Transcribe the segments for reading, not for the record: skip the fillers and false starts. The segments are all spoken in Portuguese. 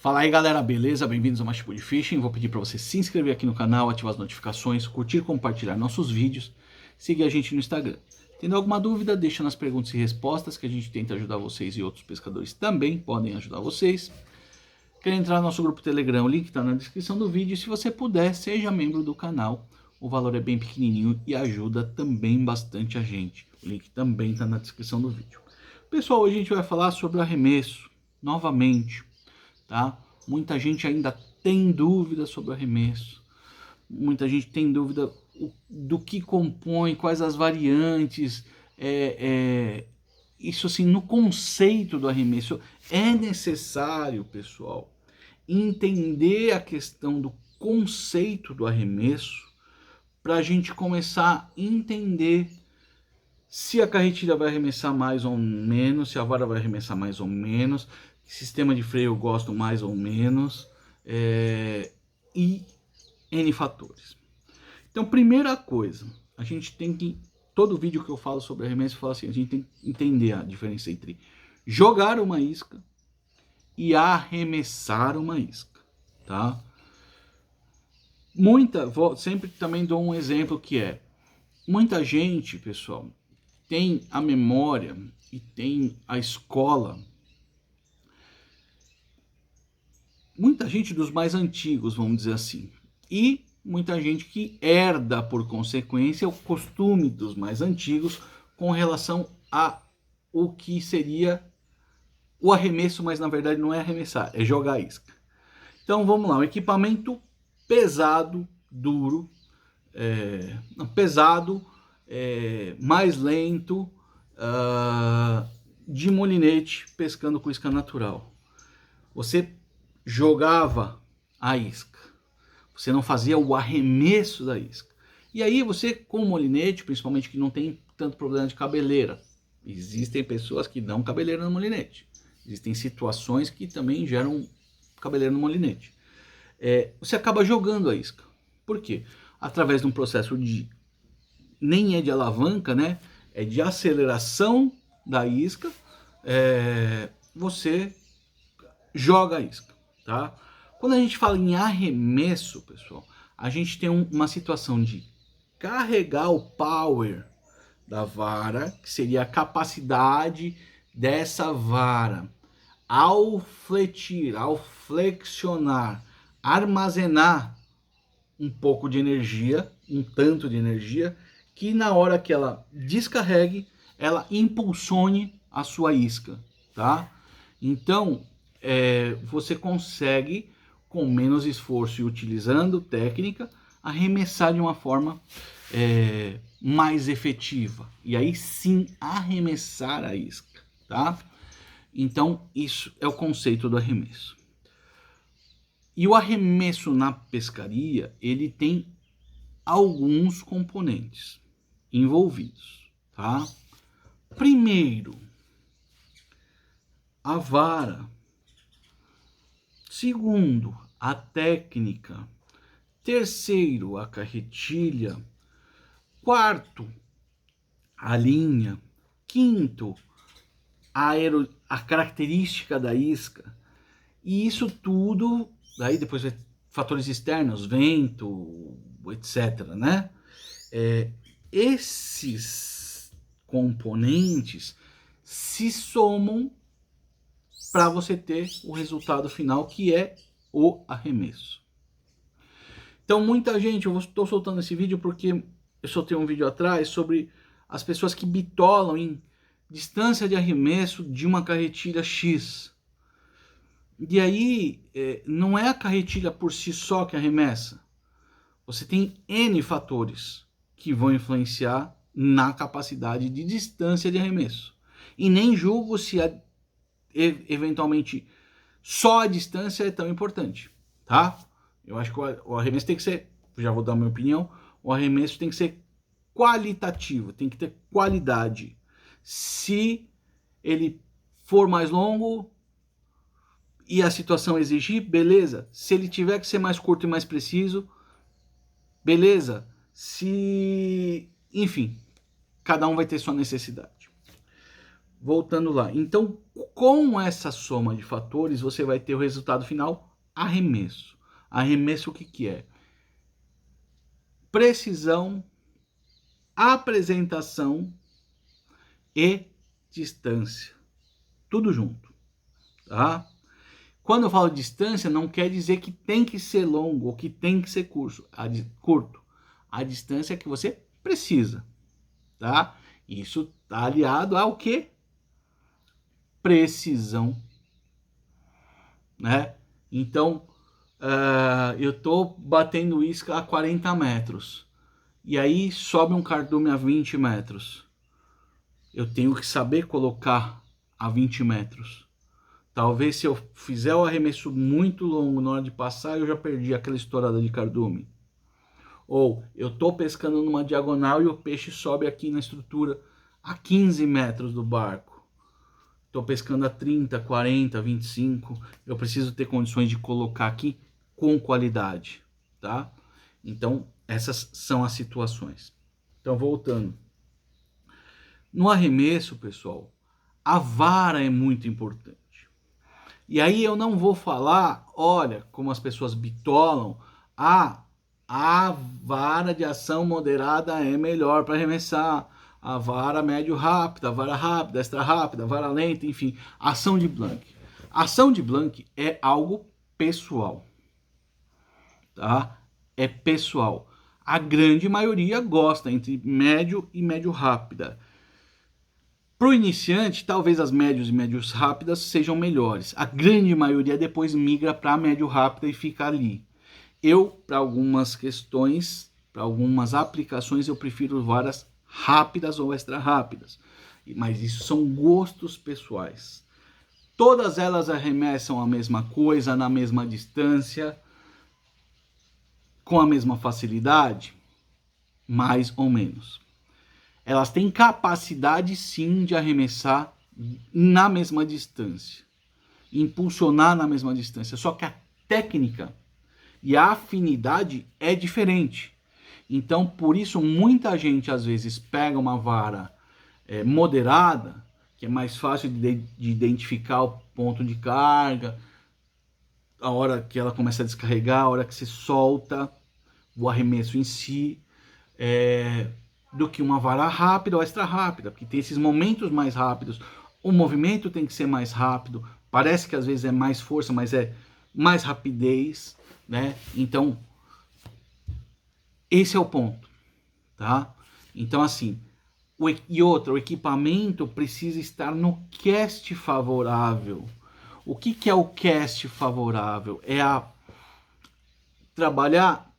Fala aí galera, beleza? Bem-vindos ao mais tipo de Fishing. Vou pedir para você se inscrever aqui no canal, ativar as notificações, curtir e compartilhar nossos vídeos, seguir a gente no Instagram. Tendo alguma dúvida, deixa nas perguntas e respostas que a gente tenta ajudar vocês, e outros pescadores também podem ajudar vocês. Quer entrar no nosso grupo Telegram, o link está na descrição do vídeo. Se você puder, seja membro do canal. O valor é bem pequenininho e ajuda também bastante a gente. O link também está na descrição do vídeo. Pessoal, hoje a gente vai falar sobre o arremesso, novamente. Tá? Muita gente ainda tem dúvida sobre o arremesso, muita gente tem dúvida do que compõe, quais as variantes, isso assim, no conceito do arremesso. É necessário, pessoal, entender a questão do conceito do arremesso para a gente começar a entender se a carretilha vai arremessar mais ou menos, se a vara vai arremessar mais ou menos, sistema de freio eu gosto mais ou menos, e N fatores. Então, primeira coisa, a gente tem que, todo vídeo que eu falo sobre arremesso, eu falo assim, a gente tem que entender a diferença entre jogar uma isca e arremessar uma isca, tá? Sempre também dou um exemplo que é, muita gente, pessoal, tem a memória e tem a escola, muita gente dos mais antigos, vamos dizer assim, e muita gente que herda por consequência o costume dos mais antigos com relação a o que seria o arremesso, mas na verdade não é arremessar, é jogar a isca. Então vamos lá, um equipamento pesado, duro, mais lento, de molinete, pescando com isca natural. Você jogava a isca, você não fazia o arremesso da isca. E aí você, com o molinete, principalmente que não tem tanto problema de cabeleira, existem pessoas que dão cabeleira no molinete, existem situações que também geram cabeleira no molinete, você acaba jogando a isca. Por quê? Através de um processo de, nem é de alavanca, né? É de aceleração da isca, você joga a isca, tá? Quando a gente fala em arremesso, pessoal, a gente tem uma situação de carregar o power da vara, que seria a capacidade dessa vara ao fletir, ao flexionar, armazenar um pouco de energia, um tanto de energia, que na hora que ela descarregue, ela impulsione a sua isca, tá? Então, você consegue, com menos esforço e utilizando técnica, arremessar de uma forma mais efetiva. E aí sim, arremessar a isca, tá? Então, isso é o conceito do arremesso. E o arremesso na pescaria, ele tem alguns componentes envolvidos, tá? Primeiro, a vara. Segundo, a técnica. Terceiro, a carretilha. Quarto, a linha. Quinto, a característica da isca. E isso tudo, daí depois fatores externos, vento, etc, né? Esses componentes se somam para você ter o resultado final, que é o arremesso. Então muita gente, eu estou soltando esse vídeo porque eu soltei um vídeo atrás sobre as pessoas que bitolam em distância de arremesso de uma carretilha X. E aí, não é a carretilha por si só que arremessa. Você tem N fatores que vão influenciar na capacidade de distância de arremesso. E nem julgo se eventualmente só a distância é tão importante, tá? Eu acho que o arremesso tem que ser, já vou dar a minha opinião, o arremesso tem que ser qualitativo, tem que ter qualidade. Se ele for mais longo e a situação exigir, beleza. Se ele tiver que ser mais curto e mais preciso, beleza. Enfim, cada um vai ter sua necessidade. voltando lá. Então, com essa soma de fatores, você vai ter o resultado final, arremesso. Arremesso o que que é? Precisão, apresentação e distância. Tudo junto, tá? Quando eu falo distância, não quer dizer que tem que ser longo ou que tem que ser curto. A distância que você precisa, tá? Isso tá aliado ao quê? Precisão, né? Então, eu tô batendo isca a 40 metros e aí sobe um cardume a 20 metros. Eu tenho que saber colocar a 20 metros. Talvez se eu fizer o arremesso muito longo na hora de passar, eu já perdi aquela estourada de cardume. Ou eu tô pescando numa diagonal e o peixe sobe aqui na estrutura a 15 metros do barco. Tô pescando a 30, 40, 25. Eu preciso ter condições de colocar aqui com qualidade, tá? Então, essas são as situações. Então, voltando. No arremesso, pessoal, a vara é muito importante. E aí eu não vou falar, olha, como as pessoas bitolam, a vara de ação moderada é melhor para arremessar, a vara médio rápida, a vara rápida, extra rápida, a vara lenta, enfim, ação de Blank. Ação de Blank é algo pessoal, tá? É pessoal. A grande maioria gosta entre médio e médio rápida. Para o iniciante, talvez as médios e médios rápidas sejam melhores. A grande maioria depois migra para a médio rápida e fica ali. Eu, para algumas questões, para algumas aplicações, eu prefiro varas rápidas ou extra rápidas. Mas isso são gostos pessoais. Todas elas arremessam a mesma coisa, na mesma distância, com a mesma facilidade? Mais ou menos. Elas têm capacidade sim de arremessar na mesma distância, impulsionar na mesma distância, só que a técnica e a afinidade é diferente. Então, por isso, muita gente às vezes pega uma vara moderada, que é mais fácil de identificar o ponto de carga, a hora que ela começa a descarregar, a hora que se solta o arremesso em si, do que uma vara rápida ou extra rápida, porque tem esses momentos mais rápidos, o movimento tem que ser mais rápido, parece que às vezes é mais força, mas é mais rapidez, né? Então, esse é o ponto, tá? Então, assim, o equipamento precisa estar no cast favorável. O que é o cast favorável? É a trabalhar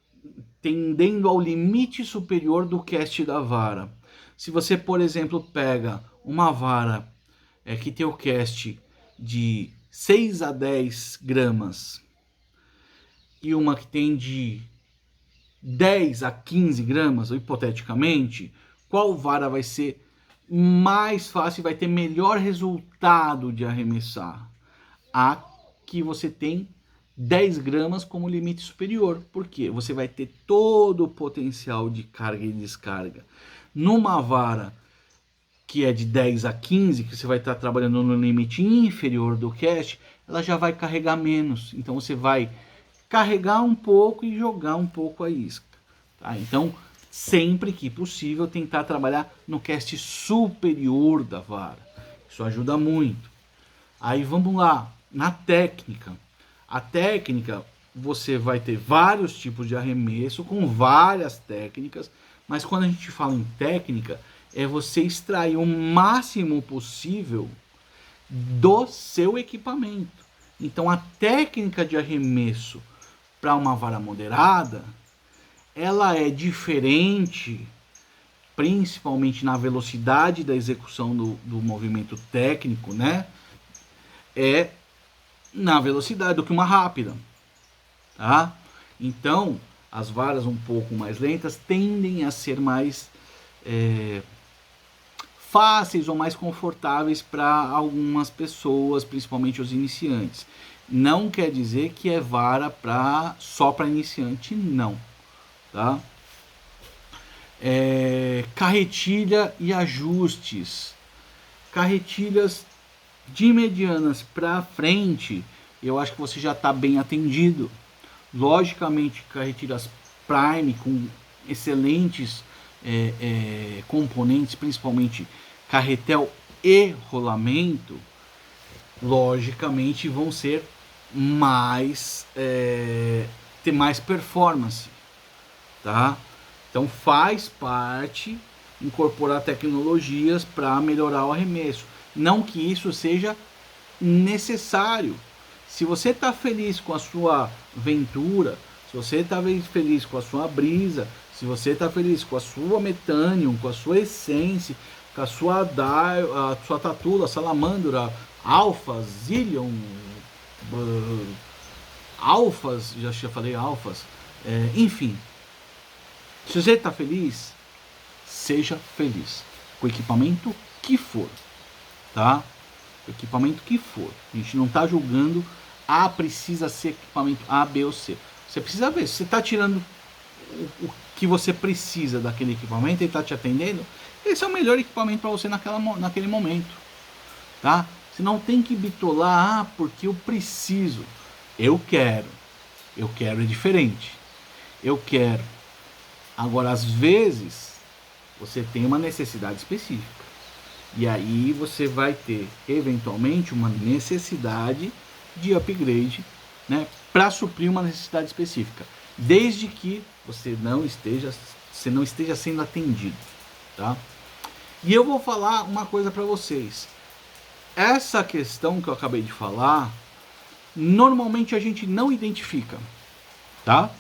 tendendo ao limite superior do cast da vara. Se você, por exemplo, pega uma vara que tem o cast de 6 a 10 gramas e uma que tem de 10 a 15 gramas, hipoteticamente, qual vara vai ser mais fácil e vai ter melhor resultado de arremessar? A que você tem 10 gramas como limite superior. Por quê? Você vai ter todo o potencial de carga e descarga. Numa vara que é de 10 a 15, que você vai estar trabalhando no limite inferior do cast, ela já vai carregar menos. Então você vai carregar um pouco e jogar um pouco a isca. Tá? Então, sempre que possível, tentar trabalhar no cast superior da vara. Isso ajuda muito. Aí vamos lá, na técnica. A técnica, você vai ter vários tipos de arremesso com várias técnicas, mas quando a gente fala em técnica, é você extrair o máximo possível do seu equipamento. Então a técnica de arremesso para uma vara moderada, ela é diferente, principalmente na velocidade da execução do movimento técnico, né? É na velocidade do que uma rápida, tá? Então, as varas um pouco mais lentas tendem a ser mais fáceis ou mais confortáveis para algumas pessoas, principalmente os iniciantes. Não quer dizer que é vara só para iniciante, não, tá? Carretilha e ajustes. carretilhas de medianas para frente, eu acho que você já está bem atendido. Logicamente, carretilhas Prime com excelentes componentes, principalmente carretel e rolamento, logicamente vão ser mais ter mais performance, tá? Então faz parte incorporar tecnologias para melhorar o arremesso. Não que isso seja necessário. Se você está feliz com a sua Ventura, se você está feliz com a sua Brisa, se você está feliz com a sua Metanium, com a sua Essence, com a sua Tatula, Salamandra, Alpha, Zillion, Alphas, já falei Alphas, enfim. Se você está feliz, seja feliz com o equipamento que for, tá? O equipamento que for. A gente não está julgando, precisa ser equipamento A, B ou C. Você precisa ver, se você está tirando o que você precisa daquele equipamento e está te atendendo, esse é o melhor equipamento para você naquele momento, tá? Você não tem que bitolar, porque eu preciso. Eu quero é diferente. Eu quero. Agora, às vezes, você tem uma necessidade específica. E aí você vai ter, eventualmente, uma necessidade de upgrade, né, para suprir uma necessidade específica. Desde que você não esteja sendo atendido, tá? E eu vou falar uma coisa para vocês. Essa questão que eu acabei de falar, normalmente a gente não identifica, tá?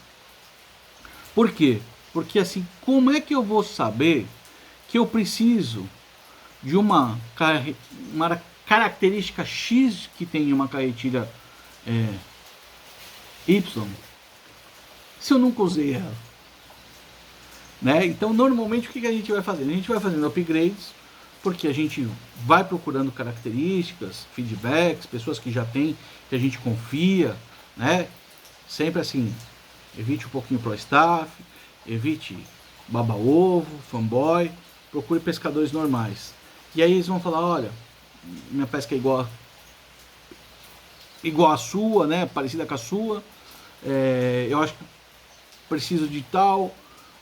Por quê? Porque assim, como é que eu vou saber que eu preciso de uma característica X que tem uma carretilha Y, se eu nunca usei ela, né? Então, normalmente, o que a gente vai fazendo? A gente vai fazendo upgrades, porque a gente vai procurando características, feedbacks, pessoas que já têm, que a gente confia, né? Sempre assim, evite um pouquinho pro staff, evite baba-ovo, fanboy, procure pescadores normais. E aí eles vão falar, olha, minha pesca é igual a sua, né? Parecida com a sua. Eu acho que preciso de tal.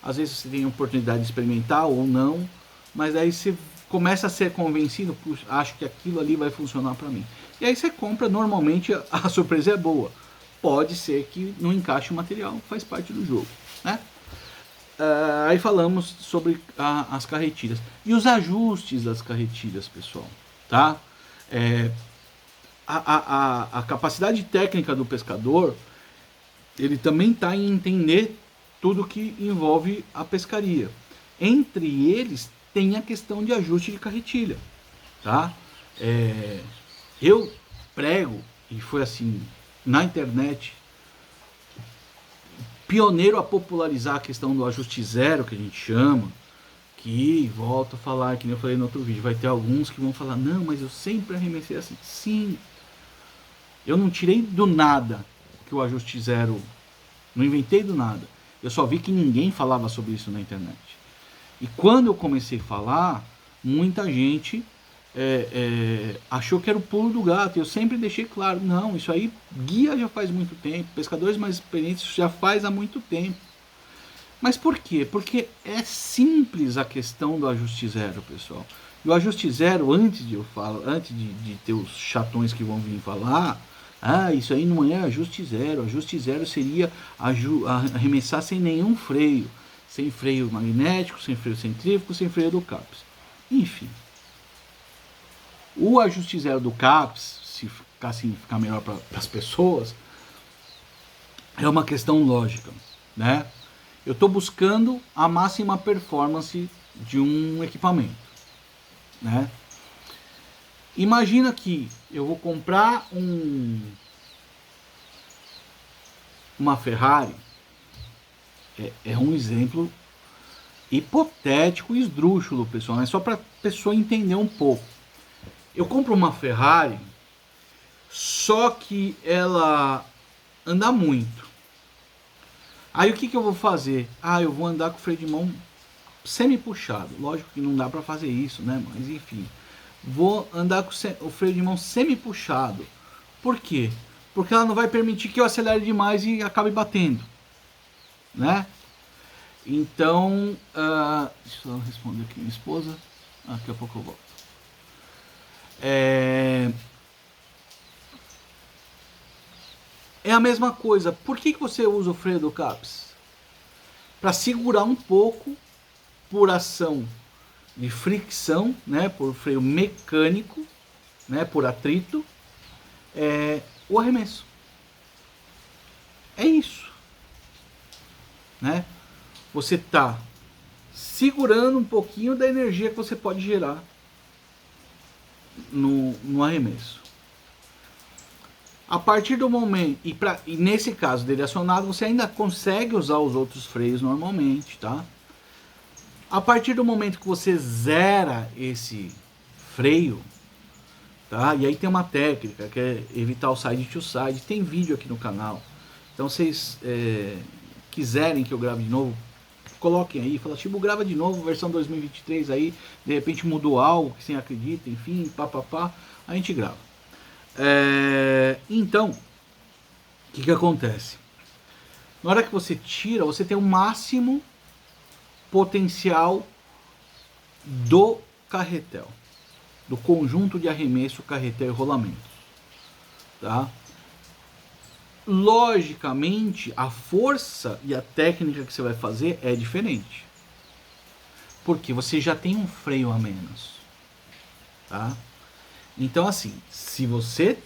Às vezes você tem a oportunidade de experimentar ou não, mas aí você começa a ser convencido, puxa, acho que aquilo ali vai funcionar para mim. E aí você compra, normalmente a surpresa é boa. Pode ser que não encaixe o material, faz parte do jogo, né? Aí falamos sobre as carretilhas e os ajustes das carretilhas, pessoal, tá? A capacidade técnica do pescador, ele também está em entender tudo que envolve a pescaria. Entre eles tem a questão de ajuste de carretilha, tá? Eu prego, e foi assim, na internet, pioneiro a popularizar a questão do ajuste zero, que a gente chama, que, volto a falar, que nem eu falei no outro vídeo, vai ter alguns que vão falar, não, mas eu sempre arremessei assim. Sim, eu não tirei do nada que o ajuste zero, não inventei do nada. Eu só vi que ninguém falava sobre isso na internet. E quando eu comecei a falar, muita gente achou que era o pulo do gato. Eu sempre deixei claro, não, isso aí guia já faz muito tempo, pescadores mais experientes já faz há muito tempo. Mas por quê? Porque é simples a questão do ajuste zero, pessoal. E o ajuste zero, antes de ter os chatões que vão vir falar, isso aí não é ajuste zero seria arremessar sem nenhum freio, sem freio magnético, sem freio centrífugo, sem freio do CAPS. Enfim, o ajuste zero do CAPS, se ficar assim, ficar melhor para as pessoas, é uma questão lógica, né? Eu estou buscando a máxima performance de um equipamento, né? Imagina que eu vou comprar uma Ferrari, é um exemplo hipotético e esdrúxulo, pessoal, é só para a pessoa entender um pouco. Eu compro uma Ferrari, só que ela anda muito. Aí o que eu vou fazer? Eu vou andar com o freio de mão semi-puxado. Lógico que não dá para fazer isso, né? Mas enfim, vou andar com o freio de mão semi-puxado. Por quê? Porque ela não vai permitir que eu acelere demais e acabe batendo, né? Então, deixa eu responder aqui minha esposa. Daqui a pouco eu volto. É a mesma coisa. Por que você usa o freio do CAPS? Para segurar um pouco por ação de fricção, né? Por freio mecânico, né? Por atrito, o arremesso. É isso, né? Você tá segurando um pouquinho da energia que você pode gerar no arremesso. A partir do momento, e nesse caso dele acionado, você ainda consegue usar os outros freios normalmente, tá? A partir do momento que você zera esse freio, tá? E aí tem uma técnica que é evitar o side to side, tem vídeo aqui no canal. Então vocês quiserem que eu grave de novo, coloquem aí, fala, tipo, grava de novo, versão 2023 aí, de repente mudou algo que você acredita, enfim, papapá, a gente grava. Então, o que acontece? Na hora que você tira, você tem o máximo potencial do carretel, do conjunto de arremesso, carretel e rolamentos, tá? Logicamente, a força e a técnica que você vai fazer é diferente, porque você já tem um freio a menos, tá? Então, assim, se você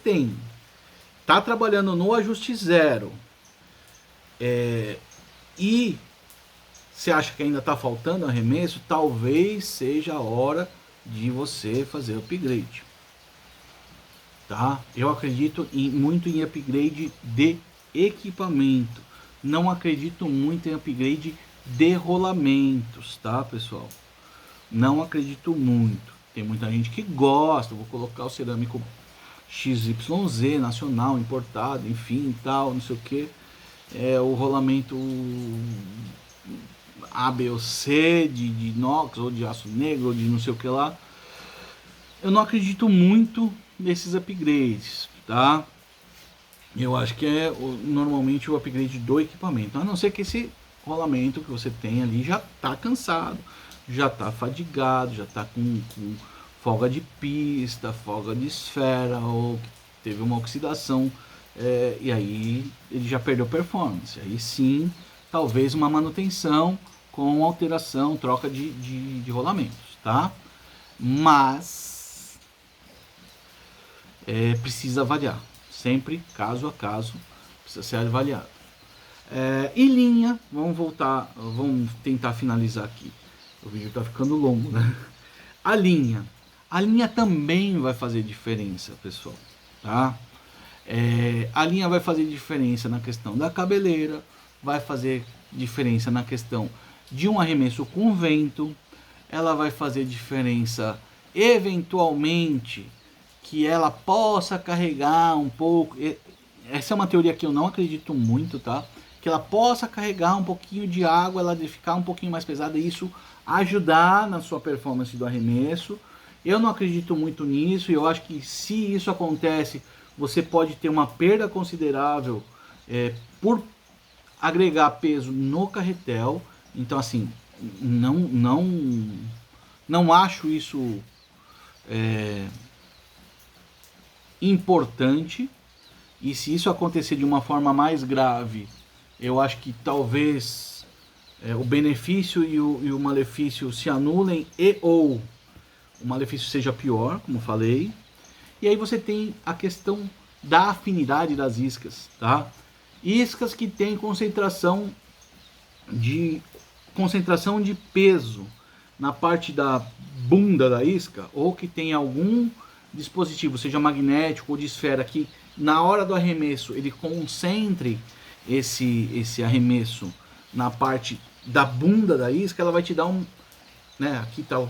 tá trabalhando no ajuste zero e você acha que ainda está faltando arremesso, talvez seja a hora de você fazer upgrade, tá? Eu acredito muito em upgrade de equipamento, não acredito muito em upgrade de rolamentos, tá, pessoal? Não acredito muito. Tem muita gente que gosta, vou colocar o cerâmico XYZ, nacional, importado, enfim, tal, não sei o que. O rolamento A, B ou C, de inox, ou de aço negro, ou de não sei o que lá. Eu não acredito muito nesses upgrades, tá? Eu acho que normalmente o upgrade do equipamento, a não ser que esse rolamento que você tem ali já tá cansado, já tá fadigado, já tá com folga de pista, folga de esfera, ou teve uma oxidação, e aí ele já perdeu performance. Aí sim, talvez uma manutenção com alteração, troca de rolamentos, tá? Mas precisa avaliar, sempre caso a caso, precisa ser avaliado. E linha, vamos tentar finalizar aqui. O vídeo tá ficando longo, né? A linha também vai fazer diferença, pessoal, tá? A linha vai fazer diferença na questão da cabeleira, vai fazer diferença na questão de um arremesso com vento, ela vai fazer diferença eventualmente que ela possa carregar um pouco. Essa é uma teoria que eu não acredito muito, tá? Que ela possa carregar um pouquinho de água, ela ficar um pouquinho mais pesada e isso ajudar na sua performance do arremesso. Eu não acredito muito nisso, e eu acho que se isso acontece, você pode ter uma perda considerável por agregar peso no carretel. Então, assim, não acho isso importante. E se isso acontecer de uma forma mais grave, eu acho que talvez o benefício e o malefício se anulem, ou o malefício seja pior, como falei. E aí você tem a questão da afinidade das iscas, tá? Iscas que têm concentração de peso na parte da bunda da isca, ou que tem algum dispositivo, seja magnético ou de esfera, que na hora do arremesso ele concentre esse arremesso na parte da bunda da isca, ela vai te dar aqui está o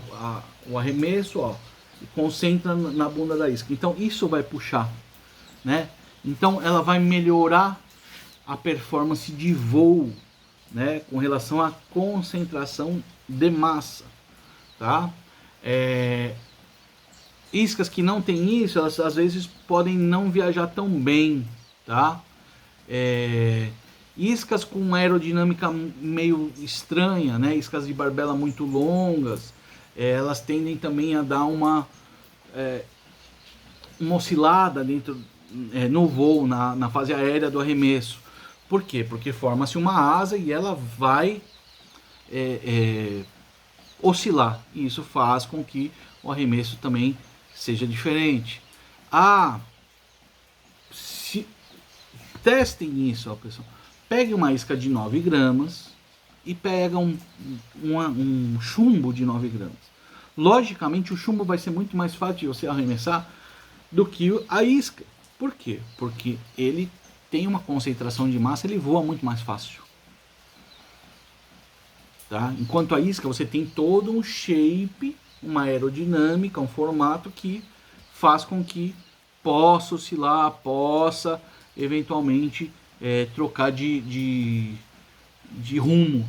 arremesso, ó, e concentra na bunda da isca. Então isso vai puxar, né? Então ela vai melhorar a performance de voo, né, com relação à concentração de massa, tá? iscas que não tem isso, elas às vezes podem não viajar tão bem, tá? Iscas com uma aerodinâmica meio estranha, né? Iscas de barbela muito longas, elas tendem também a dar uma oscilada dentro no voo, na fase aérea do arremesso. Por quê? Porque forma-se uma asa e ela vai oscilar. E isso faz com que o arremesso também seja diferente. Testem isso, ó, pessoal. Pegue uma isca de 9 gramas e pega um chumbo de 9 gramas. Logicamente, o chumbo vai ser muito mais fácil de você arremessar do que a isca. Por quê? Porque ele tem uma concentração de massa, ele voa muito mais fácil. Tá? Enquanto a isca, você tem todo um shape, uma aerodinâmica, um formato que faz com que possa oscilar, possa eventualmente trocar de rumo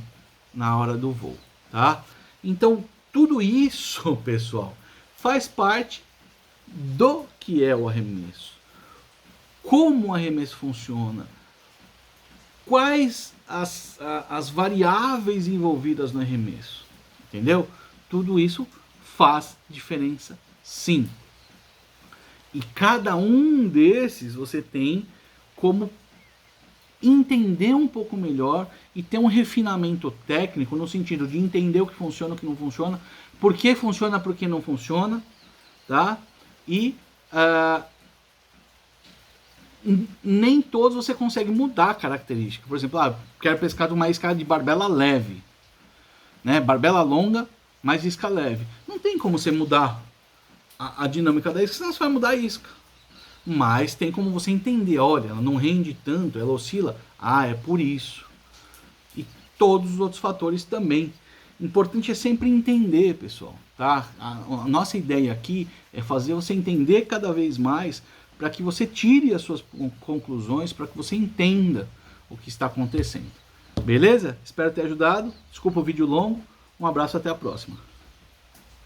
na hora do voo. Tá? Então, tudo isso, pessoal, faz parte do que é o arremesso. Como o arremesso funciona, quais as variáveis envolvidas no arremesso, entendeu? Tudo isso faz diferença, sim. E cada um desses você tem como entender um pouco melhor e ter um refinamento técnico no sentido de entender o que funciona, o que não funciona, por que funciona, por que não funciona, tá? E nem todos você consegue mudar a característica. Por exemplo, quero pescar de uma isca de barbela leve, né? Barbela longa, mas isca leve. Não tem como você mudar a dinâmica da isca, senão você vai mudar a isca. Mas tem como você entender, olha, ela não rende tanto, ela oscila. É por isso. E todos os outros fatores também. Importante é sempre entender, pessoal, tá? A nossa ideia aqui é fazer você entender cada vez mais, para que você tire as suas conclusões, para que você entenda o que está acontecendo. Beleza? Espero ter ajudado. Desculpa o vídeo longo. Um abraço, até a próxima.